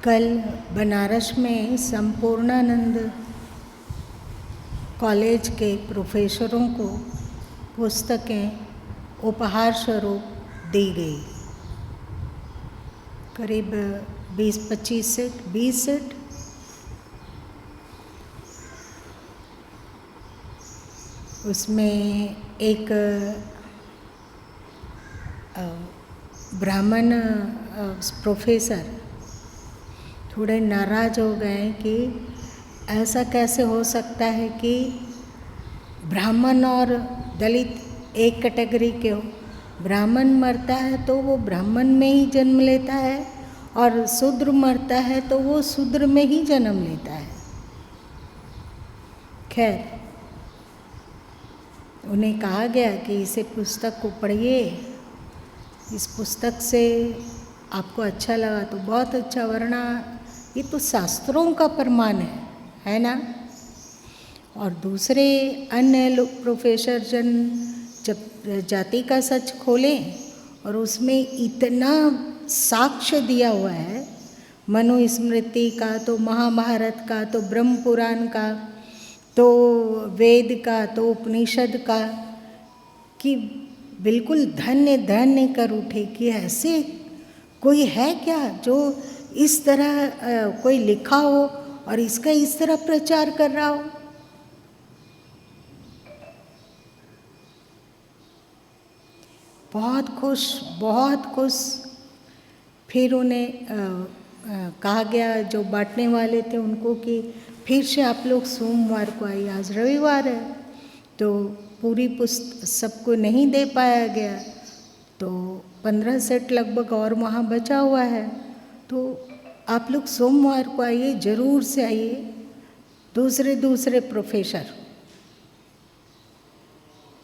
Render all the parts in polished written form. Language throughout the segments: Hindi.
कल बनारस में संपूर्णानंद कॉलेज के प्रोफेसरों को पुस्तकें उपहार स्वरूप दी गई। करीब 20-25 सेट, 20 सेट। उसमें एक ब्राह्मण प्रोफेसर थोड़े नाराज हो गए कि ऐसा कैसे हो सकता है कि ब्राह्मण और दलित एक कैटेगरी के हो। ब्राह्मण मरता है तो वो ब्राह्मण में ही जन्म लेता है और शूद्र मरता है तो वो शूद्र में ही जन्म लेता है। खैर, उन्हें कहा गया कि इसे पुस्तक को पढ़िए, इस पुस्तक से आपको अच्छा लगा तो बहुत अच्छा, वरना ये तो शास्त्रों का प्रमाण है ना। और दूसरे अन्य लोग प्रोफेसर जन जब जाति का सच खोलें और उसमें इतना साक्ष्य दिया हुआ है, मनुस्मृति का, तो महाभारत का, तो ब्रह्म पुराण का, तो वेद का, तो उपनिषद का, कि बिल्कुल धन्य धन्य कर उठे कि ऐसे कोई है क्या जो इस तरह कोई लिखा हो और इसका इस तरह प्रचार कर रहा हो। बहुत खुश, बहुत खुश। फिर उन्हें कहा गया, जो बांटने वाले थे उनको, कि फिर से आप लोग सोमवार को आइए, आज रविवार है तो पूरी पुस्तक सबको नहीं दे पाया गया, तो 15 सेट लगभग और वहाँ बचा हुआ है, तो आप लोग सोमवार को आइए, ज़रूर से आइए। दूसरे प्रोफेसर,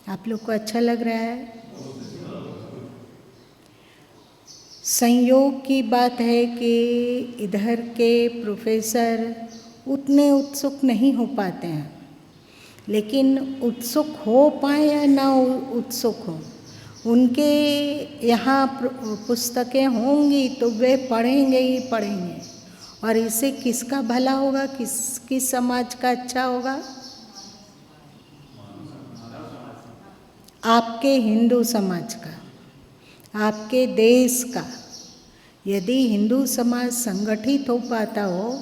आप लोग को अच्छा लग रहा है? संयोग की बात है कि इधर के प्रोफेसर उतने उत्सुक नहीं हो पाते हैं, लेकिन उत्सुक हो पाए या ना उत्सुक हो, उनके यहाँ पुस्तकें होंगी तो वे पढ़ेंगे ही पढ़ेंगे। और इससे किसका भला होगा, किस समाज का अच्छा होगा? आपके हिंदू समाज का, आपके देश का। यदि हिंदू समाज संगठित हो पाता हो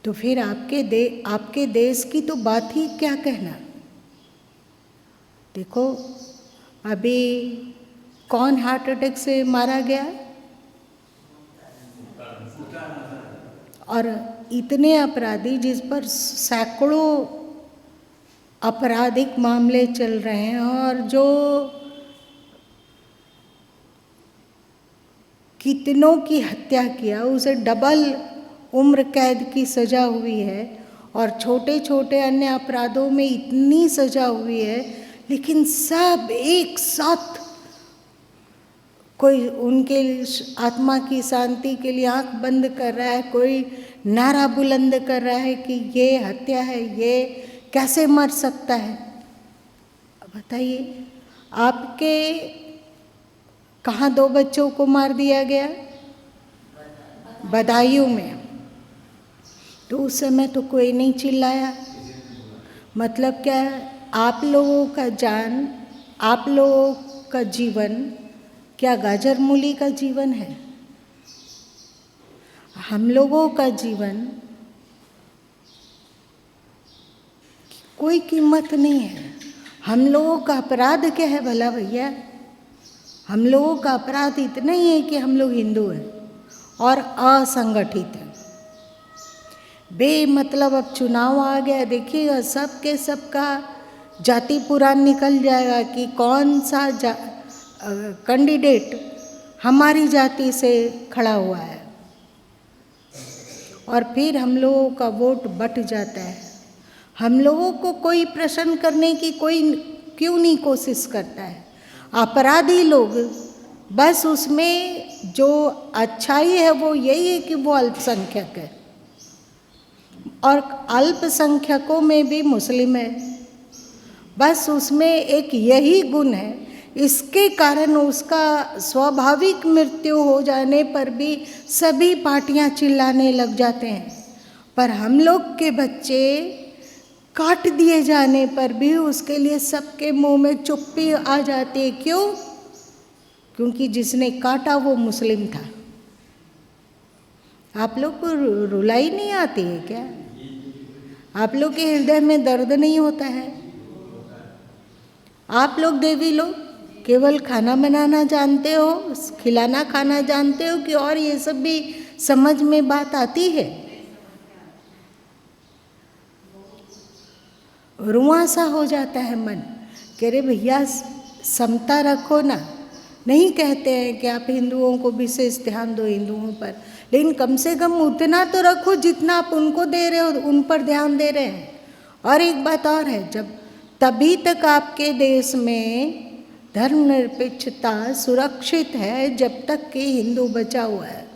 तो फिर आपके देश की तो बात ही क्या कहना। देखो, अभी कौन हार्ट अटैक से मारा गया, और इतने अपराधी जिस पर सैकड़ों आपराधिक मामले चल रहे हैं, और जो कितनों की हत्या किया, उसे डबल उम्र कैद की सज़ा हुई है, और छोटे छोटे अन्य अपराधों में इतनी सज़ा हुई है, लेकिन सब एक साथ कोई उनके आत्मा की शांति के लिए आंख बंद कर रहा है, कोई नारा बुलंद कर रहा है कि ये हत्या है, ये कैसे मर सकता है। बताइए, आपके कहाँ 2 बच्चों को मार दिया गया? बदायूं में। तो उस समय तो कोई नहीं चिल्लाया। मतलब क्या है? आप लोगों का जान, आप लोगों का जीवन क्या गाजर मूली का जीवन है? हम लोगों का जीवन कोई कीमत नहीं है। हम लोगों का अपराध क्या है भला भैया? हम लोगों का अपराध इतना ही है कि हम लोग हिंदू हैं और असंगठित हैं। बेमतलब अब चुनाव आ गया, देखिएगा सबके सबका जाति पुराण निकल जाएगा कि कौन सा कैंडिडेट हमारी जाति से खड़ा हुआ है, और फिर हम लोगों का वोट बट जाता है। हम लोगों को कोई प्रश्न करने की कोई क्यों नहीं कोशिश करता है? अपराधी लोग, बस उसमें जो अच्छाई है वो यही है कि वो अल्पसंख्यक है, और अल्पसंख्यकों में भी मुस्लिम है। बस उसमें एक यही गुण है इसके कारण उसका स्वाभाविक मृत्यु हो जाने पर भी सभी पार्टियां चिल्लाने लग जाते हैं। पर हम लोग के बच्चे काट दिए जाने पर भी उसके लिए सबके मुंह में चुप्पी आ जाती है। क्यों? क्योंकि जिसने काटा वो मुस्लिम था। आप लोग को रुलाई नहीं आती है क्या? आप लोग के हृदय में दर्द नहीं होता है? आप लोग देवी लोग केवल खाना बनाना जानते हो, खिलाना खाना जानते हो कि और ये सब भी समझ में बात आती है? रुआं सा हो जाता है मन कि अरे भैया समता रखो ना। नहीं कहते हैं कि आप हिंदुओं को विशेष ध्यान दो हिंदुओं पर, लेकिन कम से कम उतना तो रखो जितना आप उनको दे रहे हो, उन पर ध्यान दे रहे हैं। और एक बात और है, जब तभी तक आपके देश में धर्मनिरपेक्षता सुरक्षित है जब तक कि हिंदू बचा हुआ है।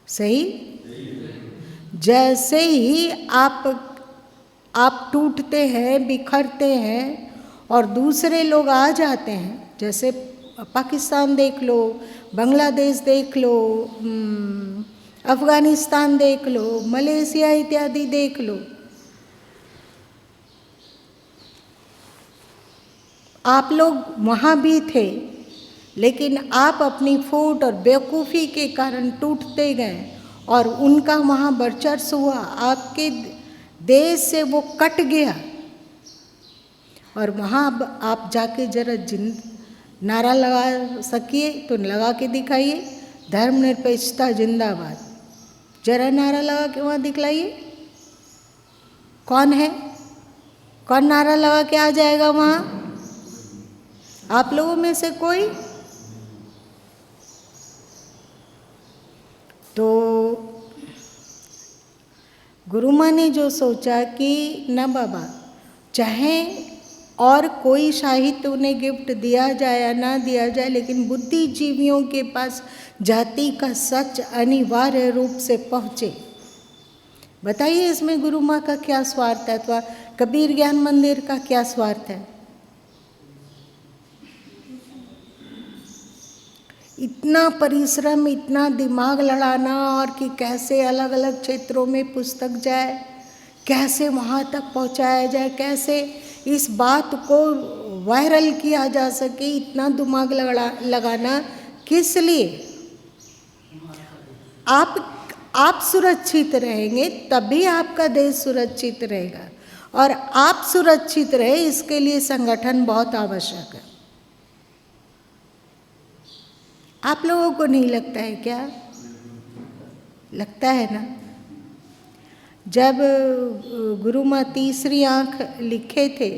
सही? जैसे ही आप टूटते हैं, बिखरते हैं और दूसरे लोग आ जाते हैं, जैसे पाकिस्तान देख लो, बांग्लादेश देख लो, अफगानिस्तान देख लो, मलेशिया इत्यादि देख लो, आप लोग वहाँ भी थे, लेकिन आप अपनी फूट और बेवकूफ़ी के कारण टूटते गए और उनका वहाँ वर्चस्व हुआ, आपके देश से वो कट गया। और वहाँ अब आप जाके जरा नारा लगा सकिए तो लगा के दिखाइए, धर्मनिरपेक्षता जिंदाबाद। जरा नारा लगा के वहाँ दिखलाइए। कौन है? कौन नारा लगा के आ जाएगा वहाँ? आप लोगों में से कोई? तो गुरु माँ ने जो सोचा कि न बाबा, चाहे और कोई साहित्य उन्हें गिफ्ट दिया जाए या ना दिया जाए, लेकिन बुद्धिजीवियों के पास जाति का सच अनिवार्य रूप से पहुँचे। बताइए इसमें गुरु माँ का क्या स्वार्थ है, अथवा कबीर ज्ञान मंदिर का क्या स्वार्थ है? इतना परिश्रम, इतना दिमाग लड़ाना, और कि कैसे अलग अलग क्षेत्रों में पुस्तक जाए, कैसे वहाँ तक पहुँचाया जाए, कैसे इस बात को वायरल किया जा सके, इतना दिमाग लगाना किस लिए? आप सुरक्षित रहेंगे तभी आपका देश सुरक्षित रहेगा, और आप सुरक्षित रहे इसके लिए संगठन बहुत आवश्यक है। आप लोगों को नहीं लगता है क्या? लगता है ना? जब गुरु माँ तीसरी आँख लिखे थे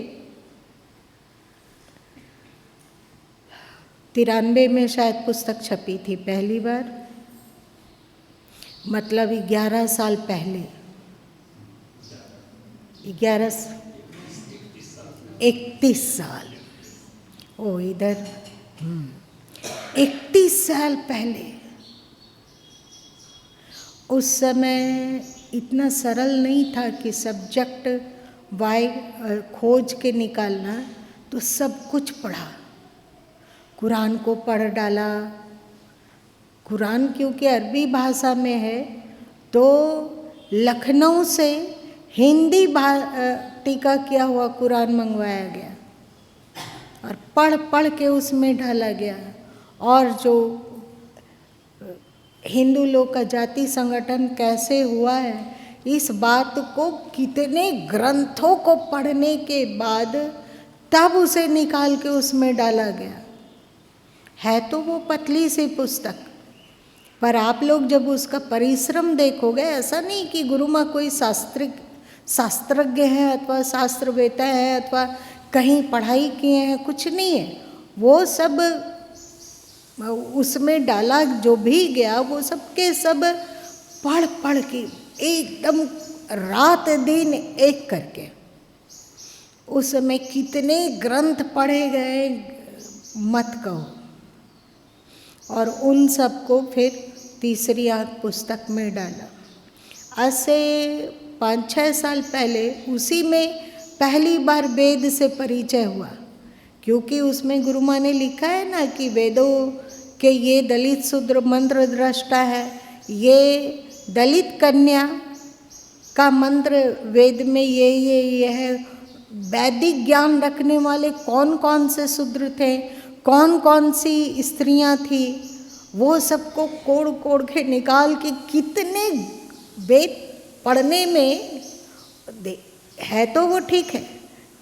93 में शायद पुस्तक छपी थी पहली बार, मतलब 11 साल पहले, 31 साल, ओ इधर 31 साल पहले। उस समय इतना सरल नहीं था कि सब्जेक्ट खोज के निकालना, तो सब कुछ पढ़ा, कुरान को पढ़ डाला। कुरान क्योंकि अरबी भाषा में है, तो लखनऊ से हिंदी टीका किया हुआ कुरान मंगवाया गया और पढ़ पढ़ के उसमें डाला गया। और जो हिंदू लोग का जाति संगठन कैसे हुआ है, इस बात को कितने ग्रंथों को पढ़ने के बाद तब उसे निकाल के उसमें डाला गया। है तो वो पतली सी पुस्तक, पर आप लोग जब उसका परिश्रम देखोगे, ऐसा नहीं कि गुरु माँ कोई शास्त्रज्ञ है अथवा शास्त्रवेता है अथवा कहीं पढ़ाई किए हैं, कुछ नहीं है। वो सब उसमें डाला जो भी गया, वो सब के सब पढ़ पढ़ के एकदम रात दिन एक करके, उस समय कितने ग्रंथ पढ़े गए मत कहो। और उन सबको फिर तीसरी आँख पुस्तक में डाला। आज से 5-6 साल पहले उसी में पहली बार वेद से परिचय हुआ, क्योंकि उसमें गुरु माँ ने लिखा है ना कि वेदों के ये दलित शूद्र मंत्र दृष्टा है, ये दलित कन्या का मंत्र वेद में ये है। वैदिक ज्ञान रखने वाले कौन कौन से शूद्र थे, कौन कौन सी स्त्रियां थी, वो सबको कोड़ कोड़ के निकाल के कितने वेद पढ़ने में है तो वो ठीक है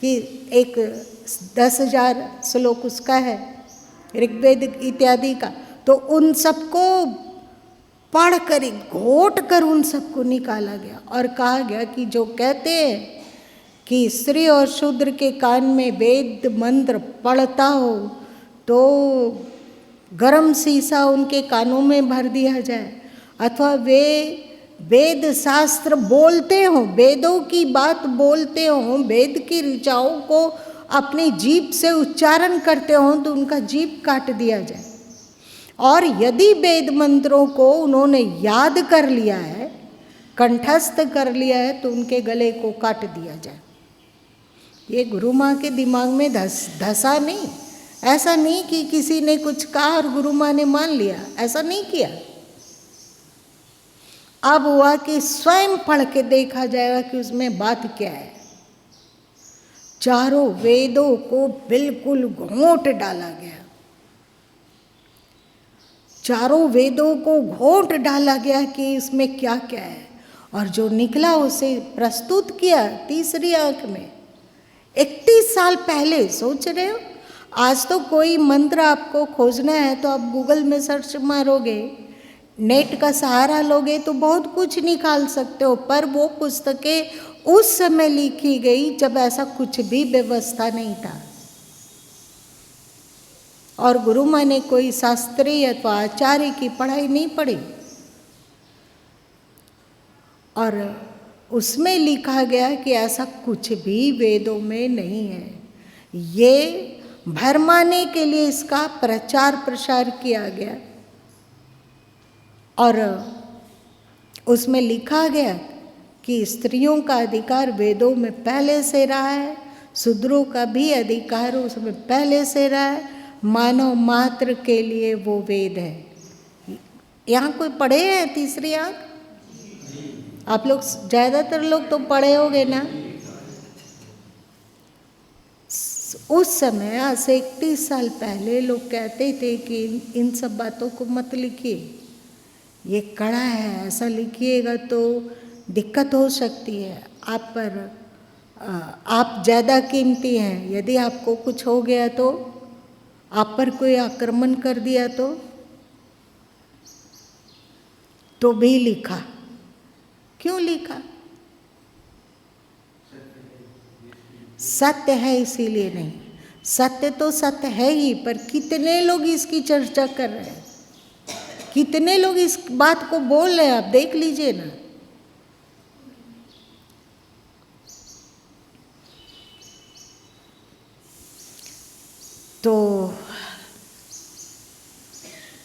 कि एक 10,000 श्लोक उसका है ऋग्वेद इत्यादि का, तो उन सबको पढ़ कर घोट कर उन सबको निकाला गया और कहा गया कि जो कहते हैं कि स्त्री और शूद्र के कान में वेद मंत्र पड़ता हो तो गरम शीशा उनके कानों में भर दिया जाए, अथवा वे वेद शास्त्र बोलते हों, वेदों की बात बोलते हों, वेद की ऋचाओं को अपनी जीभ से उच्चारण करते हों तो उनका जीभ काट दिया जाए। और यदि वेद मंत्रों को उन्होंने याद कर लिया है, कंठस्थ कर लिया है, तो उनके गले को काट दिया जाए। ये गुरु माँ के दिमाग में धसा नहीं, ऐसा नहीं कि किसी ने कुछ कहा और गुरु माँ ने मान लिया, ऐसा नहीं किया। अब हुआ कि स्वयं पढ़ के देखा जाएगा कि उसमें बात क्या है। चारों वेदों को बिल्कुल घोंट डाला गया, चारों वेदों को घोंट डाला गया कि इसमें क्या क्या है, और जो निकला उसे प्रस्तुत किया तीसरी आंख में। 31 साल पहले, सोच रहे हो, आज तो कोई मंत्र आपको खोजना है तो आप गूगल में सर्च मारोगे, नेट का सहारा लोगे तो बहुत कुछ निकाल सकते हो, पर वो पुस्तकें उस समय लिखी गई जब ऐसा कुछ भी व्यवस्था नहीं था। और गुरु माँ ने कोई शास्त्री अथवा आचार्य की पढ़ाई नहीं पढ़ी, और उसमें लिखा गया कि ऐसा कुछ भी वेदों में नहीं है। ये भरमाने के लिए इसका प्रचार प्रसार किया गया, और उसमें लिखा गया कि स्त्रियों का अधिकार वेदों में पहले से रहा है, शूद्रों का भी अधिकार उसमें पहले से रहा है, मानव मात्र के लिए वो वेद है। यहाँ कोई पढ़े हैं तीसरी आंख? आप लोग ज़्यादातर लोग तो पढ़े होंगे ना। उस समय आज से 31 साल पहले लोग कहते थे कि इन सब बातों को मत लिखिए, ये कड़ा है, ऐसा लिखिएगा तो दिक्कत हो सकती है आप पर, आप ज़्यादा कीमती हैं, यदि आपको कुछ हो गया तो, आप पर कोई आक्रमण कर दिया तो भी लिखा। क्यों लिखा? सत्य है इसीलिए नहीं, सत्य तो सत्य है ही, पर कितने लोग इसकी चर्चा कर रहे हैं, कितने लोग इस बात को बोल रहे हैं, आप देख लीजिए ना। तो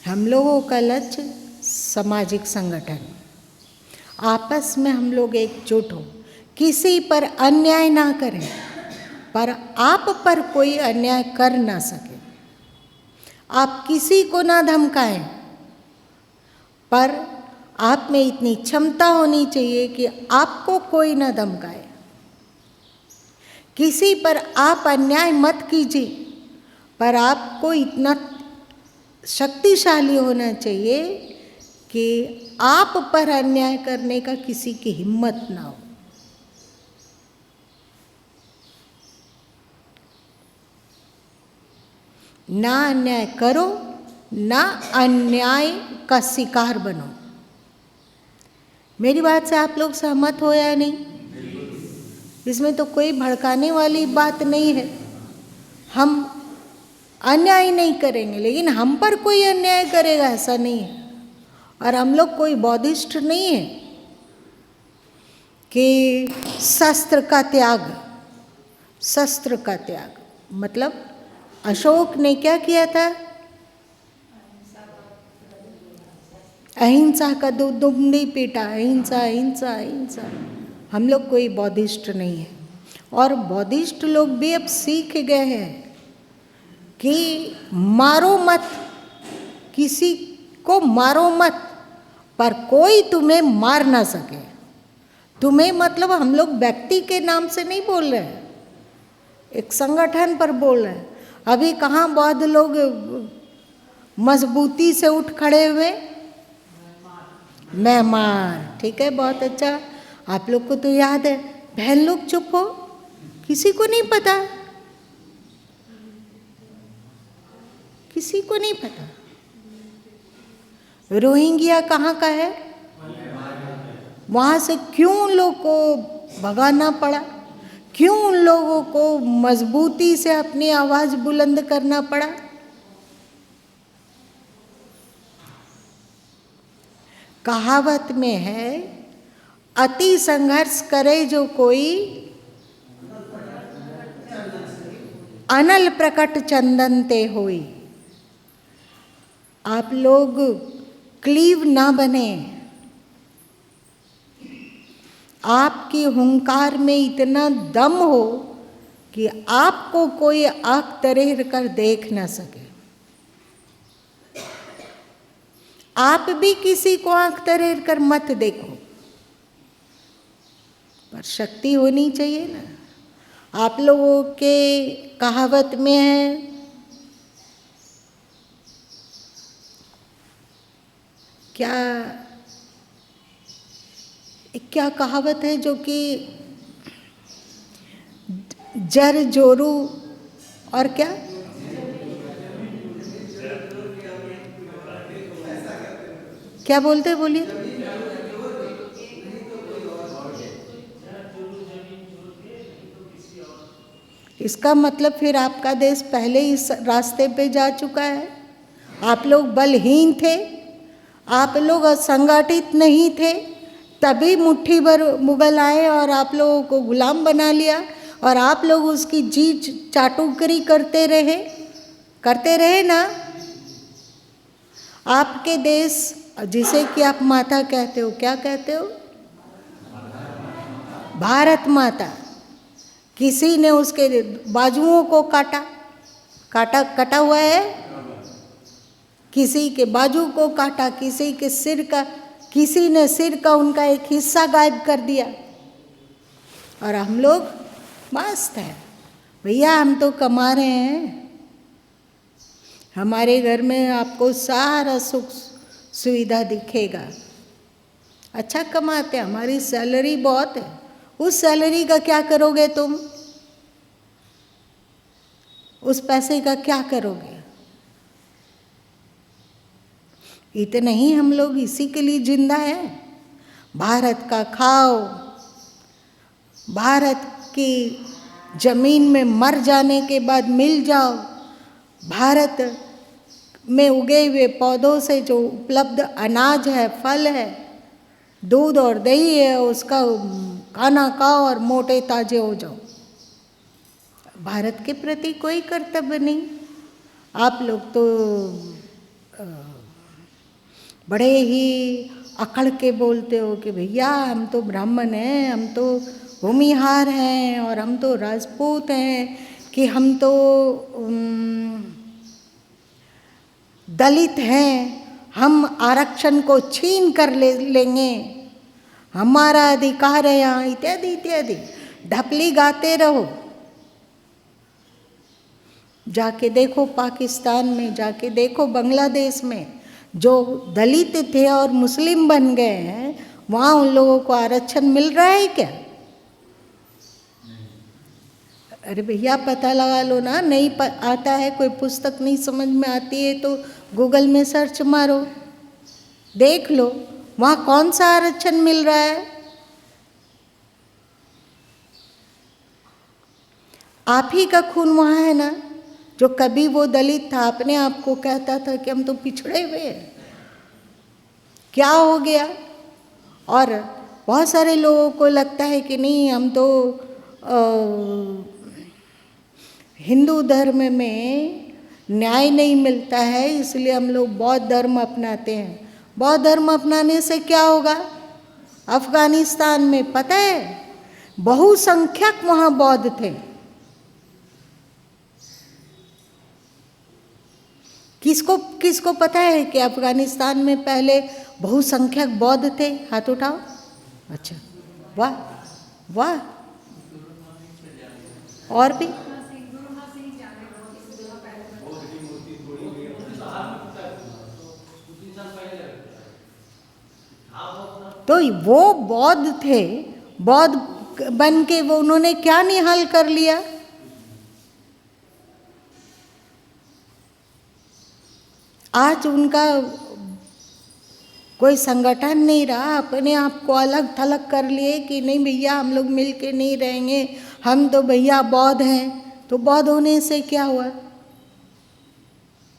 हम लोगों का लक्ष्य सामाजिक संगठन, आपस में हम लोग एकजुट हो, किसी पर अन्याय ना करें, पर आप पर कोई अन्याय कर ना सके, आप किसी को ना धमकाएं, पर आप में इतनी क्षमता होनी चाहिए कि आपको कोई ना धमकाए। किसी पर आप अन्याय मत कीजिए, पर आपको इतना शक्तिशाली होना चाहिए कि आप पर अन्याय करने का किसी की हिम्मत ना हो। ना अन्याय करो, ना अन्याय का शिकार बनो। मेरी बात से आप लोग सहमत हो या नहीं? इसमें तो कोई भड़काने वाली बात नहीं है। हम अन्याय नहीं करेंगे, लेकिन हम पर कोई अन्याय करेगा ऐसा नहीं है। और हम लोग कोई बौद्धिस्ट नहीं है कि शस्त्र का त्याग, शस्त्र का त्याग मतलब अशोक ने क्या किया था? अहिंसा का दुमड़ी पीटा, अहिंसा अहिंसा अहिंसा। हम लोग कोई बौद्धिस्ट नहीं है, और बौद्धिस्ट लोग भी अब सीख गए हैं कि मारो मत, किसी को मारो मत, पर कोई तुम्हें मार ना सके। तुम्हें मतलब हम लोग व्यक्ति के नाम से नहीं बोल रहे हैं, एक संगठन पर बोल रहे हैं। अभी कहाँ बौद्ध लोग मजबूती से उठ खड़े हुए? म्यांमार, ठीक है, बहुत अच्छा। आप लोग को तो याद है। बहन लोग चुप हो, किसी को नहीं पता, किसी को नहीं पता। रोहिंग्या कहाँ का है? वहाँ से क्यों उन लोग को भगाना पड़ा? क्यों उन लोगों को मजबूती से अपनी आवाज बुलंद करना पड़ा? कहावत में है, अति संघर्ष करे जो कोई, अनल प्रकट चंदन ते होई। आप लोग क्लीव ना बने। आपकी हुंकार में इतना दम हो कि आपको कोई आंख तरेर कर देख ना सके। आप भी किसी को आंख तरेर कर मत देखो, पर शक्ति होनी चाहिए ना। आप लोगों के कहावत में है, क्या कहावत है जो कि जर जोरू और क्या बोलते, बोलिए। इसका मतलब फिर आपका देश पहले इस रास्ते पे जा चुका है। आप लोग बलहीन थे, आप लोग असंगठित नहीं थे, तभी मुट्ठी भर मुगल आए और आप लोगों को गुलाम बना लिया, और आप लोग उसकी जी चाटुकरी करते रहे ना। आपके देश, जिसे कि आप माता कहते हो, क्या कहते हो? भारत माता। किसी ने उसके बाजुओं को कटा हुआ है, किसी के बाजू को काटा, किसी के सिर का, किसी ने सिर का उनका एक हिस्सा गायब कर दिया, और हम लोग मस्त हैं। भैया हम तो कमा रहे हैं, हमारे घर में आपको सारा सुख सुविधा दिखेगा। अच्छा कमाते हैं, हमारी सैलरी बहुत है। उस सैलरी का क्या करोगे तुम? उस पैसे का क्या करोगे? इतना ही हम लोग इसी के लिए जिंदा हैं। भारत का खाओ, भारत की जमीन में मर जाने के बाद मिल जाओ, भारत में उगे हुए पौधों से जो उपलब्ध अनाज है, फल है, दूध और दही है, उसका खाना खाओ और मोटे ताजे हो जाओ। भारत के प्रति कोई कर्तव्य नहीं। आप लोग तो बड़े ही अकड़ के बोलते हो कि भैया हम तो ब्राह्मण हैं, हम तो भूमिहार हैं, और हम तो राजपूत हैं, कि हम तो दलित हैं, हम आरक्षण को छीन कर लेंगे, हमारा अधिकार है यहाँ, इत्यादि इत्यादि ढपली गाते रहो। जाके देखो पाकिस्तान में, जाके देखो बांग्लादेश में, जो दलित थे और मुस्लिम बन गए हैं, वहाँ उन लोगों को आरक्षण मिल रहा है क्या? अरे भैया पता लगा लो ना। नहीं आता है, कोई पुस्तक नहीं समझ में आती है तो गूगल में सर्च मारो, देख लो वहाँ कौन सा आरक्षण मिल रहा है। आप ही का खून वहाँ है ना। जो कभी वो दलित था, अपने आप को कहता था कि हम तो पिछड़े हुए हैं, क्या हो गया? और बहुत सारे लोगों को लगता है कि नहीं, हम तो हिंदू धर्म में न्याय नहीं मिलता है, इसलिए हम लोग बौद्ध धर्म अपनाते हैं। बौद्ध धर्म अपनाने से क्या होगा? अफगानिस्तान में पता है बहुसंख्यक वहाँ बौद्ध थे, किसको किसको पता है कि अफगानिस्तान में पहले बहुसंख्यक बौद्ध थे? हाथ उठाओ। अच्छा, वाह वाह। और भी? तो वो बौद्ध थे, बौद्ध बन के वो उन्होंने क्या निहाल कर लिया? आज उनका कोई संगठन नहीं रहा, अपने आप को अलग थलग कर लिए कि नहीं भैया हम लोग मिल के नहीं रहेंगे, हम तो भैया बौद्ध हैं। तो बौद्ध होने से क्या हुआ?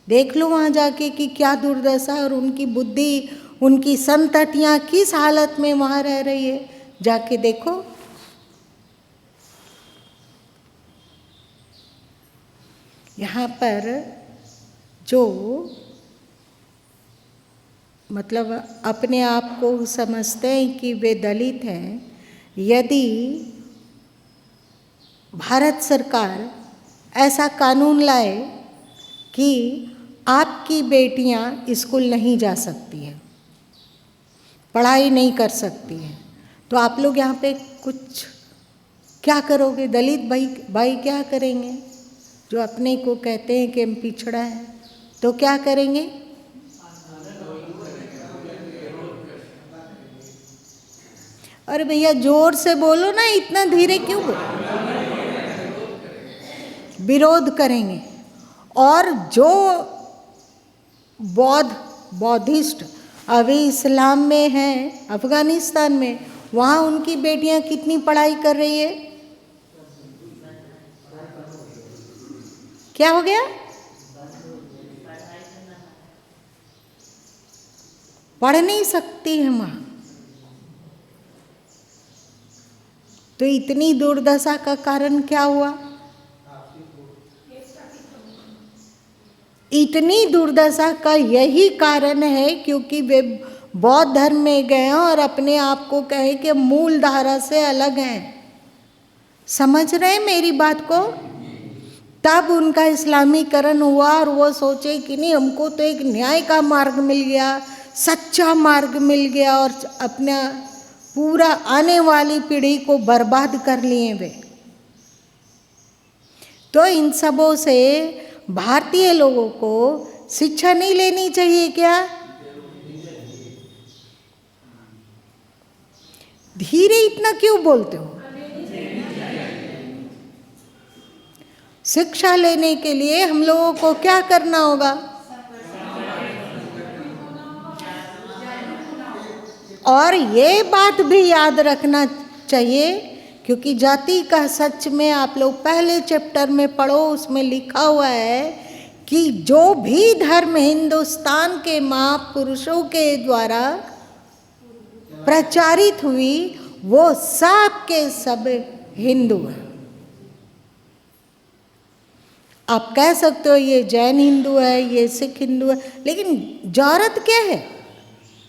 देख लो वहाँ जाके कि क्या दुर्दशा, और उनकी बुद्धि, उनकी संततियाँ किस हालत में वहाँ रह रही है, जाके देखो। यहाँ पर जो मतलब अपने आप को समझते हैं कि वे दलित हैं, यदि भारत सरकार ऐसा कानून लाए कि आपकी बेटियां स्कूल नहीं जा सकती हैं, पढ़ाई नहीं कर सकती हैं, तो आप लोग यहाँ पे कुछ क्या करोगे? दलित भाई क्या करेंगे? जो अपने को कहते हैं कि हम पिछड़ा है, तो क्या करेंगे? अरे भैया जोर से बोलो ना, इतना धीरे क्यों बोलो? विरोध करेंगे। और जो बौद्धिस्ट अभी इस्लाम में हैं अफगानिस्तान में, वहाँ उनकी बेटियां कितनी पढ़ाई कर रही है? क्या हो गया? पढ़ नहीं सकती है वहाँ। तो इतनी दुर्दशा का कारण क्या हुआ? इतनी दुर्दशा का यही कारण है क्योंकि वे बौद्ध धर्म में गए और अपने आप को कहे कि मूल धारा से अलग हैं। समझ रहे हैं मेरी बात को? तब उनका इस्लामीकरण हुआ और वो सोचे कि नहीं, हमको तो एक न्याय का मार्ग मिल गया, सच्चा मार्ग मिल गया, और अपना पूरा आने वाली पीढ़ी को बर्बाद कर लिए वे। तो इन सबों से भारतीय लोगों को शिक्षा नहीं लेनी चाहिए क्या? धीरे इतना क्यों बोलते हो? शिक्षा लेने के लिए हम लोगों को क्या करना होगा? और ये बात भी याद रखना चाहिए, क्योंकि जाति का सच में आप लोग पहले चैप्टर में पढ़ो, उसमें लिखा हुआ है कि जो भी धर्म हिंदुस्तान के महापुरुषों के द्वारा प्रचारित हुई, वो सब के सब हिंदू हैं। आप कह सकते हो ये जैन हिंदू है, ये सिख हिंदू है, लेकिन जरूरत क्या है?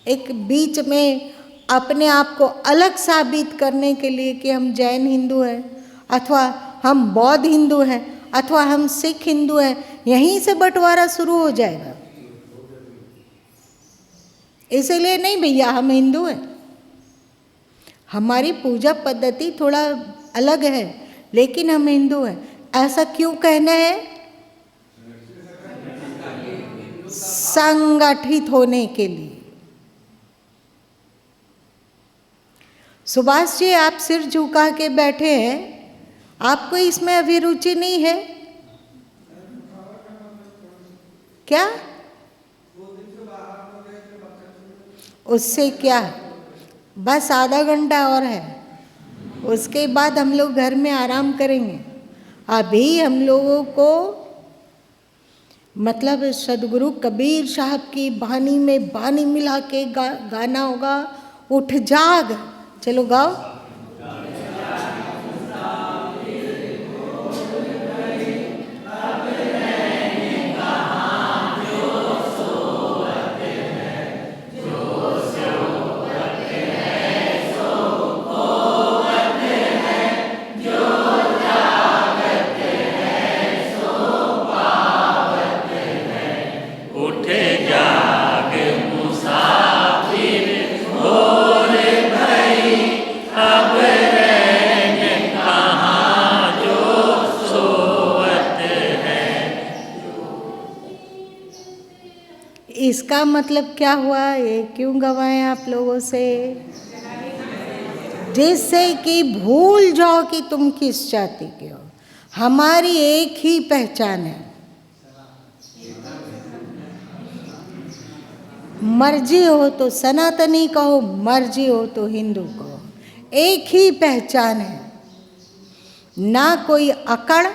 एक बीच में अपने आप को अलग साबित करने के लिए कि हम जैन हिंदू हैं, अथवा हम बौद्ध हिंदू हैं, अथवा हम सिख हिंदू हैं, यहीं से बंटवारा शुरू हो जाएगा। इसलिए नहीं भैया हम हिंदू हैं, हमारी पूजा पद्धति थोड़ा अलग है, लेकिन हम हिंदू हैं, ऐसा क्यों कहना है? संगठित होने के लिए। सुभाष जी, आप सिर झुका के बैठे हैं, आपको इसमें अभिरुचि नहीं है क्या? उससे क्या, बस आधा घंटा और है, उसके बाद हम लोग घर में आराम करेंगे। अभी हम लोगों को मतलब सदगुरु कबीर साहब की बानी में बानी मिला के गाना होगा, उठ जाग। चलो गाओ। इसका मतलब क्या हुआ, ये क्यों गवाएं आप लोगों से? जिससे कि भूल जाओ कि तुम किस जाति के हो। हमारी एक ही पहचान है, मर्जी हो तो सनातनी कहो, मर्जी हो तो हिंदू कहो, एक ही पहचान है। ना कोई अकड़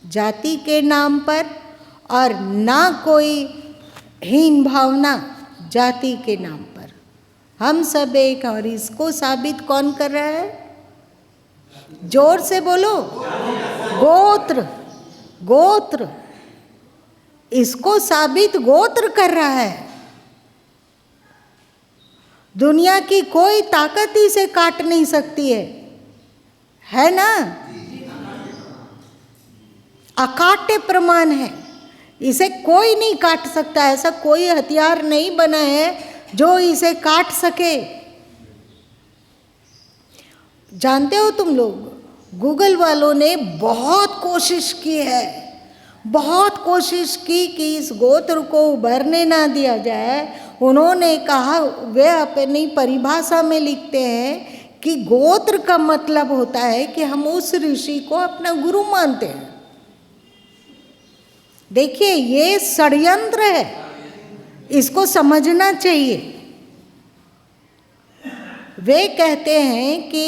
जाति के नाम पर और ना कोई हीन भावना जाति के नाम पर। हम सब एक। और इसको साबित कौन कर रहा है? जोर से बोलो। गोत्र, गोत्र। इसको साबित गोत्र कर रहा है। दुनिया की कोई ताकत इसे काट नहीं सकती है ना? अकाट्य प्रमाण है, इसे कोई नहीं काट सकता। ऐसा कोई हथियार नहीं बना है जो इसे काट सके। जानते हो तुम लोग, गूगल वालों ने बहुत कोशिश की है, बहुत कोशिश की कि इस गोत्र को उभरने ना दिया जाए। उन्होंने कहा, वे अपनी परिभाषा में लिखते हैं कि गोत्र का मतलब होता है कि हम उस ऋषि को अपना गुरु मानते हैं। देखिए, ये षड्यंत्र है, इसको समझना चाहिए। वे कहते हैं कि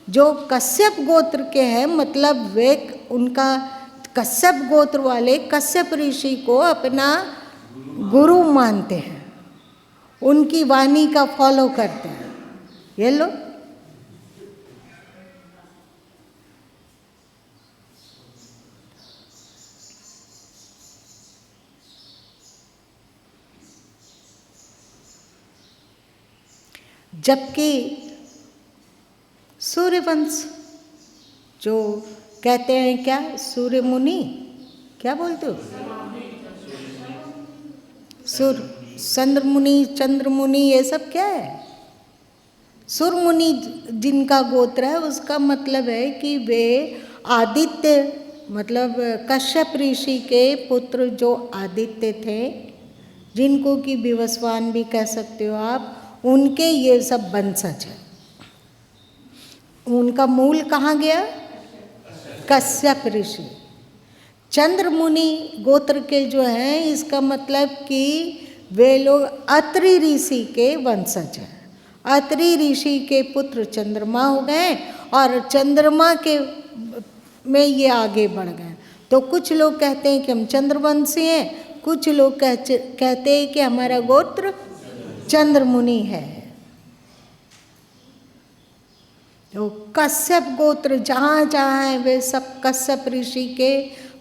जो कश्यप गोत्र के हैं, मतलब वे उनका कश्यप गोत्र वाले कश्यप ऋषि को अपना गुरु मानते हैं, उनकी वाणी का फॉलो करते हैं। ये लो, जबकि सूर्यवंश जो कहते हैं, क्या सूर्य मुनि, क्या बोलते हो? चंद्र मुनि, चंद्र मुनि, ये सब क्या है? सूर्य मुनि जिनका गोत्र है, उसका मतलब है कि वे आदित्य, मतलब कश्यप ऋषि के पुत्र जो आदित्य थे, जिनको कि विवस्वान भी कह सकते हो आप, उनके ये सब वंशज है। उनका मूल कहाँ गया? कश्यप ऋषि। चंद्र मुनि गोत्र के जो हैं, इसका मतलब कि वे लोग अत्रि ऋषि के वंशज हैं। अत्रि ऋषि के पुत्र चंद्रमा हो गए और चंद्रमा के में ये आगे बढ़ गए। तो कुछ लोग कहते हैं कि हम चंद्रवंशी हैं, कुछ लोग कहते हैं कि हमारा गोत्र चंद्र मुनि है। तो कश्यप गोत्र जहाँ जहाँ है, वे सब कश्यप ऋषि के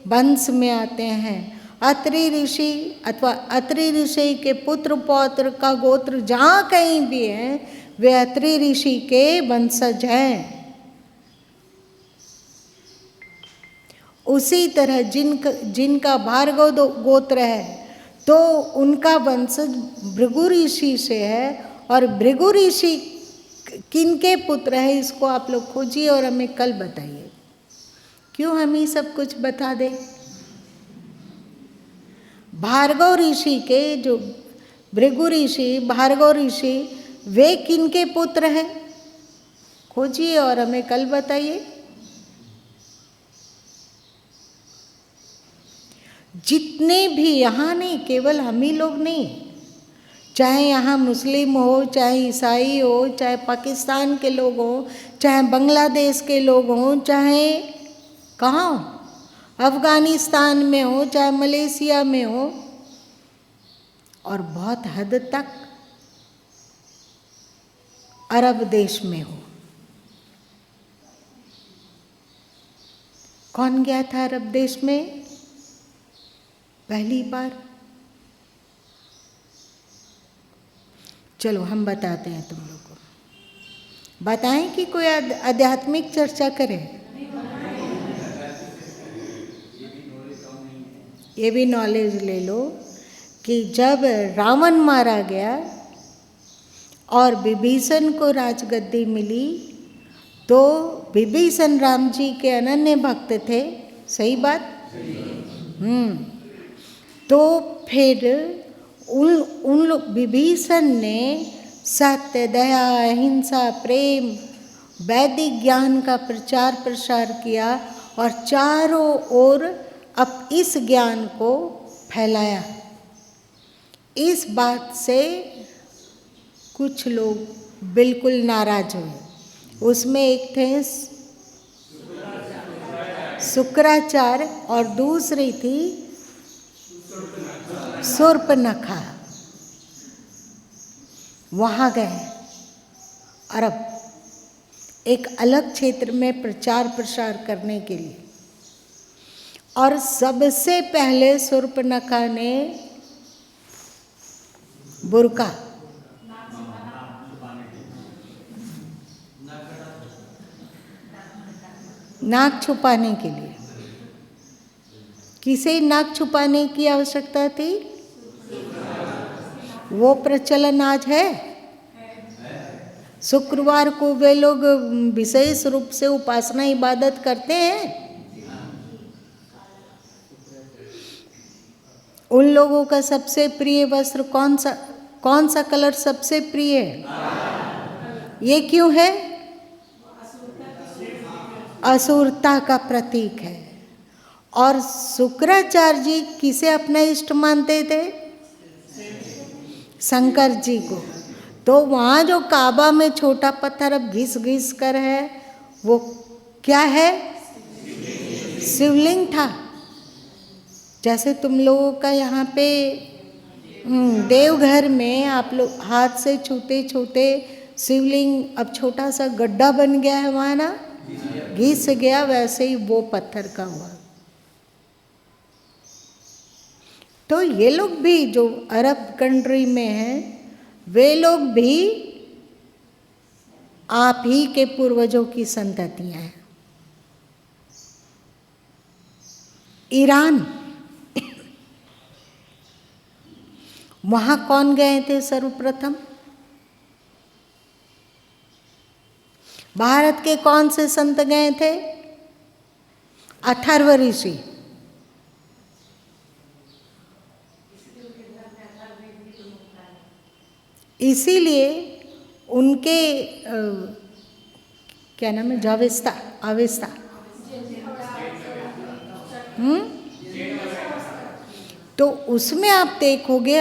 वंश में आते हैं। अत्रि ऋषि अथवा अत्रि ऋषि के पुत्र पौत्र का गोत्र जहाँ कहीं भी है, वे अत्रि ऋषि के वंशज हैं। उसी तरह जिनका भार्गव गोत्र है, तो उनका वंशज भृगु ऋषि से है। और भृगु ऋषि किनके पुत्र है, इसको आप लोग खोजिए और हमें कल बताइए। क्यों हम ही सब कुछ बता दें? भार्गव ऋषि के जो भृगु ऋषि, भार्गव ऋषि, वे किनके पुत्र हैं? खोजिए और हमें कल बताइए। जितने भी, यहाँ नहीं, केवल हम ही लोग नहीं, चाहे यहाँ मुस्लिम हो, चाहे ईसाई हो, चाहे पाकिस्तान के लोग हो, चाहे बांग्लादेश के लोग हों, चाहे कहाँ हो, अफ़गानिस्तान में हो, चाहे मलेशिया में हो, और बहुत हद तक अरब देश में हो। कौन गया था अरब देश में पहली बार? चलो हम बताते हैं तुम लोग को। बताएं कि कोई आध्यात्मिक चर्चा करें? ये भी नॉलेज ले लो कि जब रावण मारा गया और विभीषण को राजगद्दी मिली, तो विभीषण राम जी के अनन्य भक्त थे। सही बात? तो फिर उन लोग विभीषण ने सत्य, दया, अहिंसा, प्रेम, वैदिक ज्ञान का प्रचार प्रसार किया और चारों ओर अब इस ज्ञान को फैलाया। इस बात से कुछ लोग बिल्कुल नाराज हुए। उसमें एक थे शुक्राचार्य और दूसरी थी शूर्पणखा। वहाँ गए और अब एक अलग क्षेत्र में प्रचार प्रसार करने के लिए, और सबसे पहले शूर्पणखा ने बुर्का, नाक छुपाने के लिए। किसे नाक छुपाने की आवश्यकता थी? वो प्रचलन आज है। शुक्रवार को वे लोग विशेष रूप से उपासना इबादत करते हैं। उन लोगों का सबसे प्रिय वस्त्र कौन सा कलर सबसे प्रिय है? ये क्यों है? असुरता का प्रतीक है। और शुक्राचार्य जी किसे अपना इष्ट मानते थे? शंकर जी को। तो वहाँ जो काबा में छोटा पत्थर अब घिस घिस कर है, वो क्या है? शिवलिंग था। जैसे तुम लोगों का यहाँ पे देवघर में आप लोग हाथ से छूते छूते शिवलिंग अब छोटा सा गड्ढा बन गया है वहाँ ना, घिस गया, वैसे ही वो पत्थर का हुआ। तो ये लोग भी जो अरब कंट्री में हैं, वे लोग भी आप ही के पूर्वजों की संततियां हैं। ईरान, वहां कौन गए थे सर्वप्रथम? भारत के कौन से संत गए थे? अथर्व ऋषि। इसीलिए उनके क्या नाम है? अवेस्ता तो उसमें आप देखोगे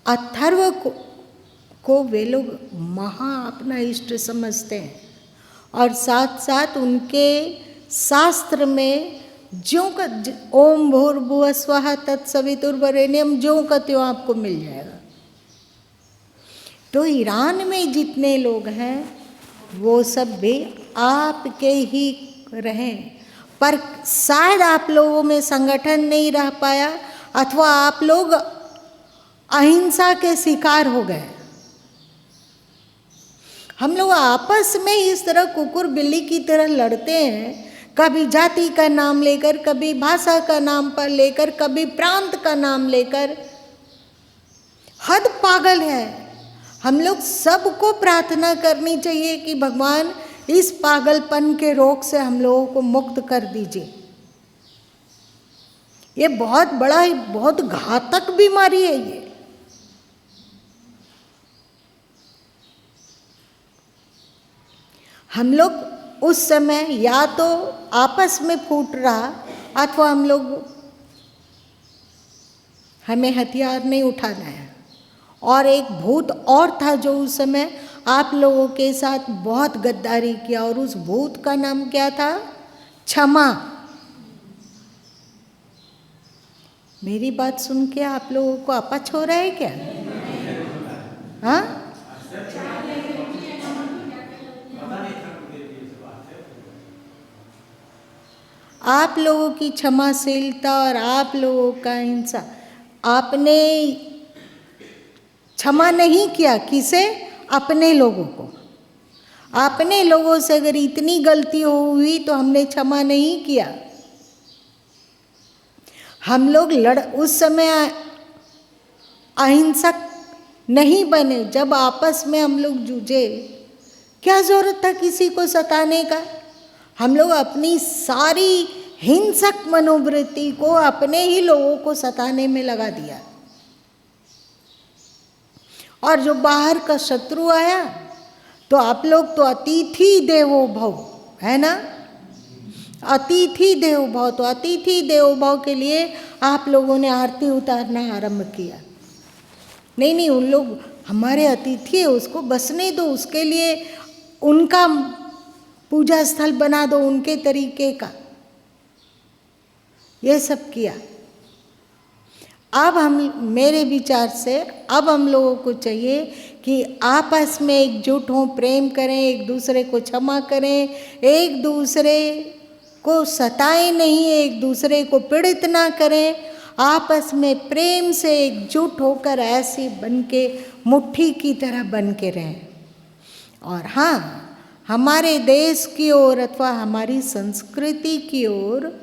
अथर्व को वे लोग महा अपना इष्ट समझते हैं। और साथ साथ उनके शास्त्र में ज्यों का ओम भूर्भुवः स्वः तत्सवितुर्वरेण्यम ज्यों का त्यों आपको मिल जाएगा। तो ईरान में जितने लोग हैं वो सब भी आपके ही रहे, पर शायद आप लोगों में संगठन नहीं रह पाया, अथवा आप लोग अहिंसा के शिकार हो गए। हम लोग आपस में इस तरह कुकुर बिल्ली की तरह लड़ते हैं, कभी जाति का नाम लेकर, कभी भाषा का नाम पर लेकर, कभी प्रांत का नाम लेकर। हद पागल है। हम लोग सबको प्रार्थना करनी चाहिए कि भगवान इस पागलपन के रोग से हम लोगों को मुक्त कर दीजिए। ये बहुत घातक बीमारी है ये। हम लोग उस समय या तो आपस में फूट रहा, अथवा हमें हथियार नहीं उठाना है। और एक भूत और था जो उस समय आप लोगों के साथ बहुत गद्दारी किया, और उस भूत का नाम क्या था? क्षमा। मेरी बात सुन के आप लोगों को अपच हो रहा है क्या? हाँ, आप लोगों की क्षमाशीलता और आप लोगों का हिंसा, आपने क्षमा नहीं किया। किसे? अपने लोगों को। अपने लोगों से अगर इतनी गलती हुई तो हमने क्षमा नहीं किया। हम लोग उस समय अहिंसक नहीं बने। जब आपस में हम लोग जूझे, क्या जरूरत था किसी को सताने का? हम लोग अपनी सारी हिंसक मनोवृत्ति को अपने ही लोगों को सताने में लगा दिया। और जो बाहर का शत्रु आया तो आप लोग तो अतिथि देवो भव, है ना, अतिथि देवो भव। तो अतिथि देवो भव के लिए आप लोगों ने आरती उतारना आरंभ किया। नहीं नहीं, उन लोग हमारे अतिथि है, उसको बसने दो, उसके लिए उनका पूजा स्थल बना दो उनके तरीके का, ये सब किया। अब हम, मेरे विचार से अब हम लोगों को चाहिए कि आपस में एकजुट हों, प्रेम करें, एक दूसरे को क्षमा करें, एक दूसरे को सताएं नहीं, एक दूसरे को पीड़ित ना करें, आपस में प्रेम से एकजुट होकर ऐसे बन के मुट्ठी की तरह बन के रहें। और हाँ, हमारे देश की ओर अथवा हमारी संस्कृति की ओर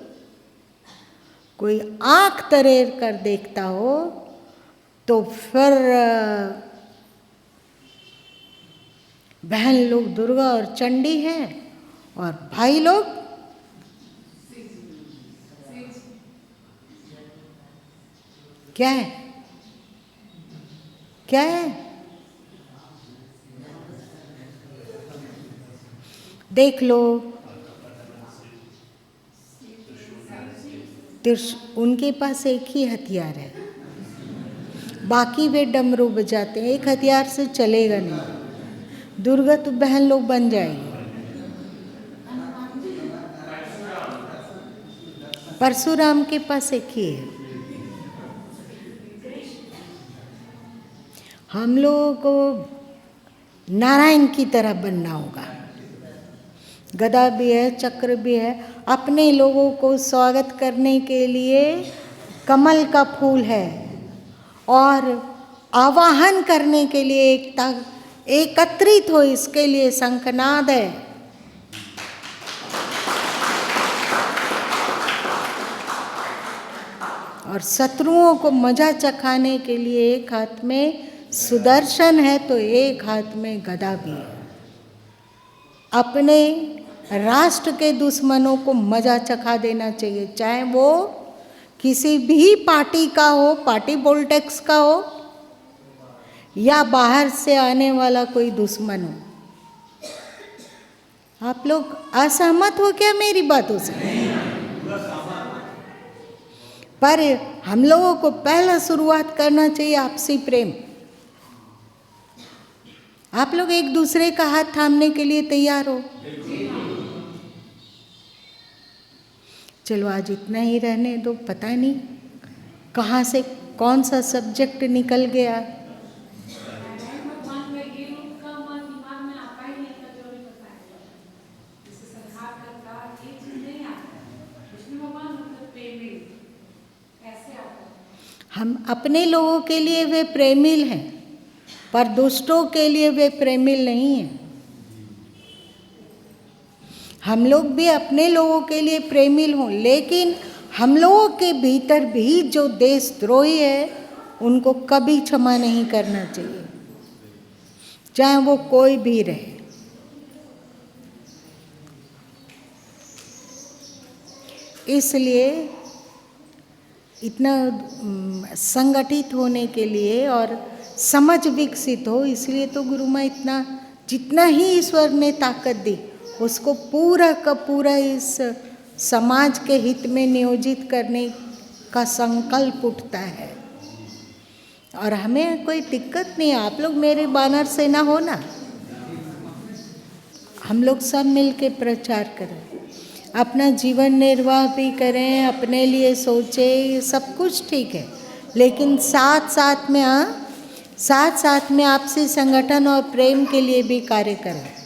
कोई आँख तरेर कर देखता हो तो फिर बहन लोग दुर्गा और चंडी हैं और भाई लोग क्या है, क्या है? देख लो, उनके पास एक ही हथियार है, बाकी वे डमरू बजाते हैं, एक हथियार से चलेगा नहीं। दुर्गा तो बहन लोग बन जाएगी। परशुराम के पास एक ही है। हम लोगों को नारायण की तरह बनना होगा। गदा भी है, चक्र भी है, अपने लोगों को स्वागत करने के लिए कमल का फूल है और आवाहन करने के लिए एकत्रित हो इसके लिए शंखनाद है। और शत्रुओं को मजा चखाने के लिए एक हाथ में सुदर्शन है तो एक हाथ में गदा भी है। अपने राष्ट्र के दुश्मनों को मजा चखा देना चाहिए, चाहे वो किसी भी पार्टी का हो, पार्टी पॉलिटिक्स का हो या बाहर से आने वाला कोई दुश्मन हो। आप लोग असहमत हो क्या मेरी बातों से? पर हम लोगों को पहला शुरुआत करना चाहिए आपसी प्रेम। आप लोग एक दूसरे का हाथ थामने के लिए तैयार हो? चलो आज इतना ही रहने दो, पता नहीं कहाँ से कौन सा सब्जेक्ट निकल गया। हम अपने लोगों के लिए वे प्रेमिल हैं, पर दुष्टों के लिए वे प्रेमिल नहीं हैं। हम लोग भी अपने लोगों के लिए प्रेमिल हों, लेकिन हम लोगों के भीतर भी जो देशद्रोही है उनको कभी क्षमा नहीं करना चाहिए, चाहे वो कोई भी रहे। इसलिए इतना संगठित होने के लिए और समझ विकसित हो, इसलिए तो गुरु माँ इतना, जितना ही ईश्वर ने ताकत दी उसको पूरा का पूरा इस समाज के हित में नियोजित करने का संकल्प उठता है। और हमें कोई दिक्कत नहीं, आप लोग मेरे बैनर से ना हो ना, हम लोग सब मिल के प्रचार करें, अपना जीवन निर्वाह भी करें, अपने लिए सोचें, सब कुछ ठीक है, लेकिन साथ साथ में आपसी संगठन और प्रेम के लिए भी कार्य करें।